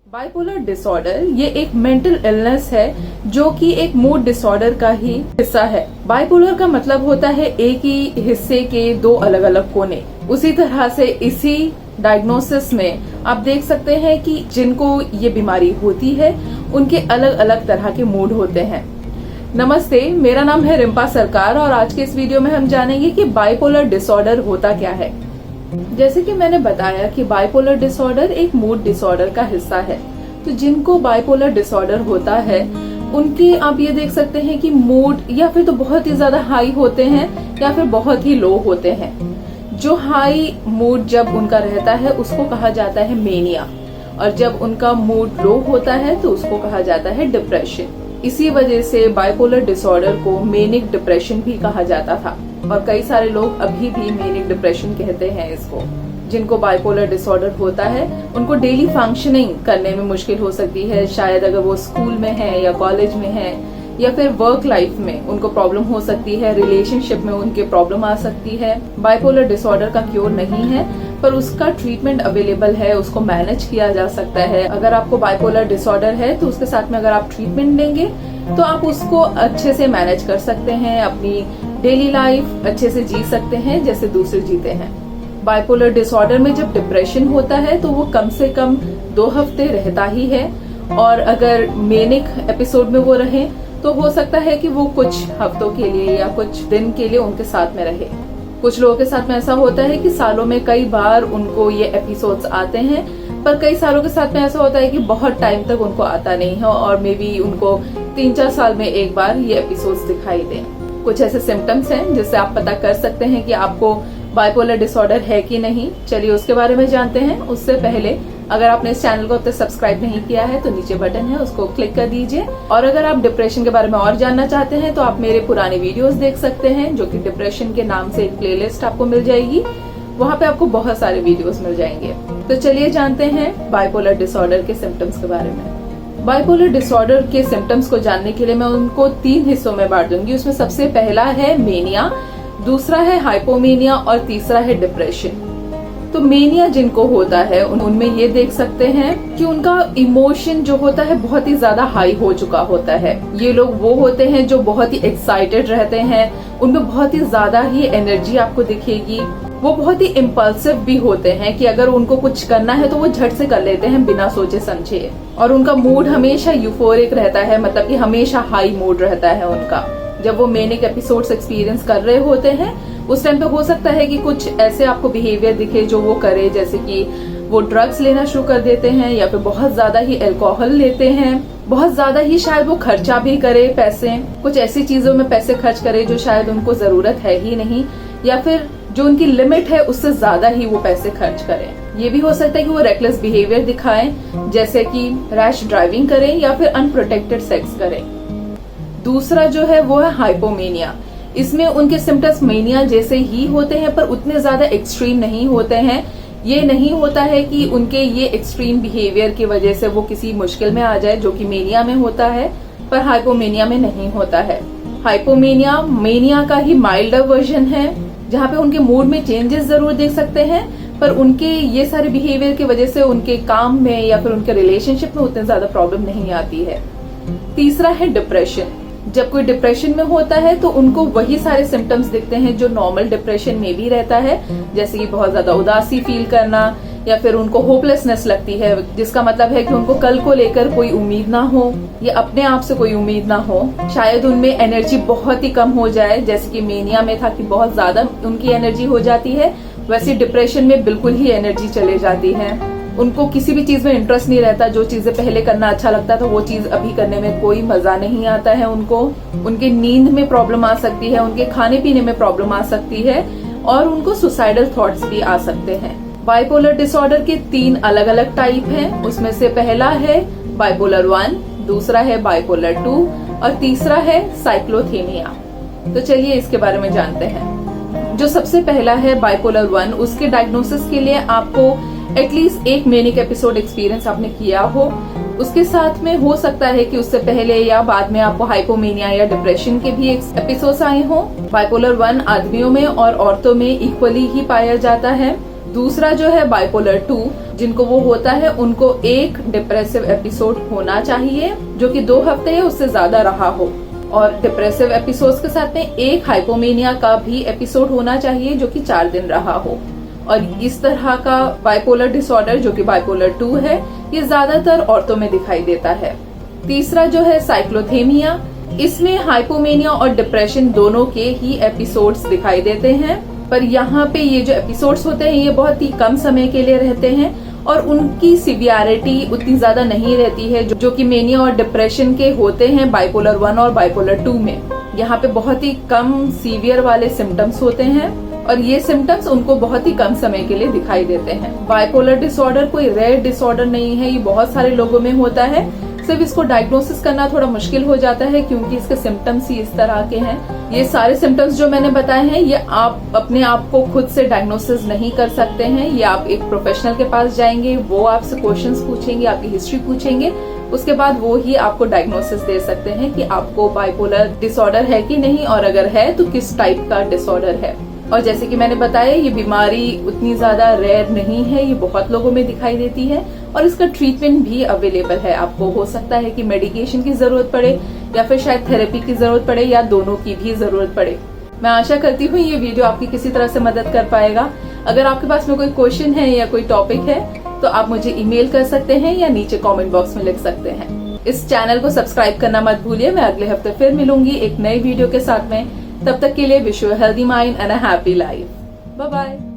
Bipolar disorder ये एक mental illness है जो कि एक मूड डिसऑर्डर का ही हिस्सा है। बाइपोलर का मतलब होता है एक ही हिस्से के दो अलग अलग कोने। उसी तरह से इसी डायग्नोसिस में आप देख सकते हैं कि जिनको ये बीमारी होती है उनके अलग अलग तरह के मूड होते हैं। नमस्ते, मेरा नाम है रिम्पा सरकार और आज के इस वीडियो में हम जानेंगे कि बाइपोलर डिसऑर्डर होता क्या है। जैसे कि मैंने बताया कि बाइपोलर डिसऑर्डर एक मूड डिसऑर्डर का हिस्सा है। तो जिनको बाइपोलर डिसऑर्डर होता है उनके आप ये देख सकते हैं कि मूड या फिर तो बहुत ही ज्यादा हाई होते हैं या फिर बहुत ही लो होते हैं। जो हाई मूड जब उनका रहता है उसको कहा जाता है मेनिया, और जब उनका मूड लो होता है तो उसको कहा जाता है डिप्रेशन। इसी वजह से बाइपोलर डिसऑर्डर को मेनिक डिप्रेशन भी कहा जाता था और कई सारे लोग अभी भी मेनिक डिप्रेशन कहते हैं इसको। जिनको बाइपोलर डिसऑर्डर होता है उनको डेली फंक्शनिंग करने में मुश्किल हो सकती है, शायद अगर वो स्कूल में है या कॉलेज में है या फिर वर्क लाइफ में उनको प्रॉब्लम हो सकती है, रिलेशनशिप में उनके प्रॉब्लम आ सकती है। बाइपोलर डिसऑर्डर का क्योर नहीं है पर उसका ट्रीटमेंट अवेलेबल है, उसको मैनेज किया जा सकता है। अगर आपको बाइपोलर डिसऑर्डर है तो उसके साथ में अगर आप ट्रीटमेंट लेंगे तो आप उसको अच्छे से मैनेज कर सकते हैं, अपनी डेली लाइफ अच्छे से जी सकते हैं जैसे दूसरे जीते हैं। बाइपोलर डिसऑर्डर में जब डिप्रेशन होता है तो वो कम से कम 2 हफ्ते रहता ही है, और अगर मेनिक एपिसोड में वो रहे तो हो सकता है कि वो कुछ हफ्तों के लिए या कुछ दिन के लिए उनके साथ में रहे। कुछ लोगों के साथ में ऐसा होता है कि सालों में कई बार उनको ये एपिसोड्स आते हैं, पर कई सालों के साथ में ऐसा होता है कि बहुत टाइम तक उनको आता नहीं है और मे बी उनको 3-4 साल में एक बार ये एपिसोड्स दिखाई दें। कुछ ऐसे सिम्टम्स हैं जिससे आप पता कर सकते हैं कि आपको बाइपोलर डिसऑर्डर है कि नहीं। चलिए उसके बारे में जानते हैं। उससे पहले अगर आपने इस चैनल को अब तक सब्सक्राइब नहीं किया है तो नीचे बटन है, उसको क्लिक कर दीजिए। और अगर आप डिप्रेशन के बारे में और जानना चाहते हैं तो आप मेरे पुराने वीडियोस देख सकते हैं, जो कि डिप्रेशन के नाम से एक प्लेलिस्ट आपको मिल जाएगी। वहाँ पे आपको बहुत सारे वीडियोस मिल जाएंगे। तो चलिए जानते हैं बाइपोलर डिसऑर्डर के सिम्टम्स के बारे में। बाइपोलर डिसऑर्डर के सिम्टम्स को जानने के लिए मैं उनको 3 हिस्सों में बांट दूंगी। उसमें सबसे पहला है मेनिया, दूसरा है हाइपोमेनिया और तीसरा है डिप्रेशन। तो मेनिया जिनको होता है उनमें ये देख सकते हैं कि उनका इमोशन जो होता है बहुत ही ज्यादा हाई हो चुका होता है। ये लोग वो होते हैं जो बहुत ही एक्साइटेड रहते हैं, उनमें बहुत ही ज्यादा ही एनर्जी आपको दिखेगी। वो बहुत ही इम्पल्सिव भी होते हैं कि अगर उनको कुछ करना है तो वो झट से कर लेते हैं बिना सोचे समझे। और उनका मूड हमेशा यूफोरिक रहता है, मतलब कि हमेशा हाई मूड रहता है उनका। जब वो मेनिक एपिसोड्स एक्सपीरियंस कर रहे होते हैं उस टाइम पे हो सकता है कि कुछ ऐसे आपको बिहेवियर दिखे जो वो करे, जैसे कि वो ड्रग्स लेना शुरू कर देते हैं या फिर बहुत ज्यादा ही अल्कोहल लेते हैं, बहुत ज्यादा ही शायद वो खर्चा भी करे पैसे, कुछ ऐसी चीजों में पैसे खर्च करे जो शायद उनको जरूरत है ही नहीं, या फिर जो उनकी लिमिट है उससे ज्यादा ही वो पैसे खर्च करें। ये भी हो सकता है कि वो रेकलेस बिहेवियर दिखाएं, जैसे कि रैश ड्राइविंग करें या फिर अनप्रोटेक्टेड सेक्स करें। दूसरा जो है वो है हाइपोमेनिया। इसमें उनके सिम्टम्स मेनिया जैसे ही होते हैं पर उतने ज्यादा एक्सट्रीम नहीं होते हैं। ये नहीं होता है कि उनके ये एक्सट्रीम बिहेवियर की वजह से वो किसी मुश्किल में आ जाए, जो कि मेनिया में होता है, पर हाइपोमेनिया में नहीं होता है। हाइपोमेनिया मेनिया का ही माइल्डर वर्जन है, जहाँ पे उनके मूड में चेंजेस जरूर देख सकते हैं, पर उनके ये सारे बिहेवियर की वजह से उनके काम में या फिर उनके रिलेशनशिप में उतने ज्यादा प्रॉब्लम नहीं आती है। तीसरा है डिप्रेशन। जब कोई डिप्रेशन में होता है तो उनको वही सारे सिम्टम्स दिखते हैं जो नॉर्मल डिप्रेशन में भी रहता है, जैसे कि बहुत ज्यादा उदासी फील करना या फिर उनको होपलेसनेस लगती है, जिसका मतलब है कि उनको कल को लेकर कोई उम्मीद ना हो या अपने आप से कोई उम्मीद ना हो। शायद उनमें एनर्जी बहुत ही कम हो जाए, जैसे कि मेनिया में था कि बहुत ज्यादा उनकी एनर्जी हो जाती है, वैसे डिप्रेशन में बिल्कुल ही एनर्जी चले जाती है। उनको किसी भी चीज में इंटरेस्ट नहीं रहता, जो चीजें पहले करना अच्छा लगता था वो चीज अभी करने में कोई मजा नहीं आता है उनको। उनके नींद में प्रॉब्लम आ सकती है, उनके खाने पीने में प्रॉब्लम आ सकती है और उनको सुसाइडल थॉट्स भी आ सकते हैं। बाइपोलर डिसऑर्डर के 3 अलग अलग टाइप हैं। उसमें से पहला है बाइपोलर 1, दूसरा है बाइपोलर 2 और तीसरा है साइक्लोथेमिया। तो चलिए इसके बारे में जानते हैं। जो सबसे पहला है बाइपोलर 1, उसके डायग्नोसिस के लिए आपको एटलीस्ट एक मेनिक एपिसोड एक्सपीरियंस आपने किया हो, उसके साथ में हो सकता है कि उससे पहले या बाद में आपको हाइपोमेनिया या डिप्रेशन के भी एपिसोड्स आए हों। बाइपोलर 1 आदमियों में और औरतों में इक्वली ही पाया जाता है। दूसरा जो है बाइपोलर 2, जिनको वो होता है उनको एक डिप्रेसिव एपिसोड होना चाहिए जो कि 2 हफ्ते या उससे ज्यादा रहा हो, और डिप्रेसिव एपिसोड्स के साथ में एक हाइपोमेनिया का भी एपिसोड होना चाहिए जो कि 4 दिन रहा हो। और इस तरह का बाइपोलर डिसऑर्डर जो कि बाइपोलर 2 है, ये ज्यादातर औरतों में दिखाई देता है। तीसरा जो है साइक्लोथेमिया, इसमें हाइपोमेनिया और डिप्रेशन दोनों के ही एपिसोड्स दिखाई देते हैं, पर यहाँ पे ये जो एपिसोड्स होते हैं ये बहुत ही कम समय के लिए रहते हैं और उनकी सिवियरिटी उतनी ज्यादा नहीं रहती है जो कि मेनिया और डिप्रेशन के होते हैं बाइपोलर 1 और बाइपोलर 2 में। यहाँ पे बहुत ही कम सीवियर वाले सिम्टम्स होते हैं और ये सिम्टम्स उनको बहुत ही कम समय के लिए दिखाई देते हैं। बाइपोलर डिसऑर्डर कोई रेयर डिसऑर्डर नहीं है, ये बहुत सारे लोगों में होता है। सिर्फ इसको डायग्नोसिस करना थोड़ा मुश्किल हो जाता है क्योंकि इसके सिम्टम्स ही इस तरह के हैं। ये सारे सिम्टम्स जो मैंने बताए हैं ये आप अपने आप को खुद से डायग्नोसिस नहीं कर सकते हैं। ये आप एक प्रोफेशनल के पास जाएंगे, वो आपसे क्वेश्चंस पूछेंगे, आपकी हिस्ट्री पूछेंगे, उसके बाद वो ही आपको डायग्नोसिस दे सकते हैं कि आपको बाइपोलर डिसऑर्डर है कि नहीं, और अगर है तो किस टाइप का डिसऑर्डर है। और जैसे कि मैंने बताया ये बीमारी उतनी ज्यादा रेयर नहीं है, ये बहुत लोगों में दिखाई देती है और इसका ट्रीटमेंट भी अवेलेबल है। आपको हो सकता है कि मेडिकेशन की जरूरत पड़े या फिर शायद थेरेपी की जरूरत पड़े या दोनों की भी जरूरत पड़े। मैं आशा करती हूँ ये वीडियो आपकी किसी तरह से मदद कर पाएगा। अगर आपके पास में कोई क्वेश्चन है या कोई टॉपिक है तो आप मुझे ईमेल कर सकते हैं या नीचे कमेंट बॉक्स में लिख सकते हैं। इस चैनल को सब्सक्राइब करना मत भूलिए। मैं अगले हफ्ते फिर मिलूंगी एक नई वीडियो के साथ में। तब तक के लिए wish you a healthy mind and a happy life. Bye bye.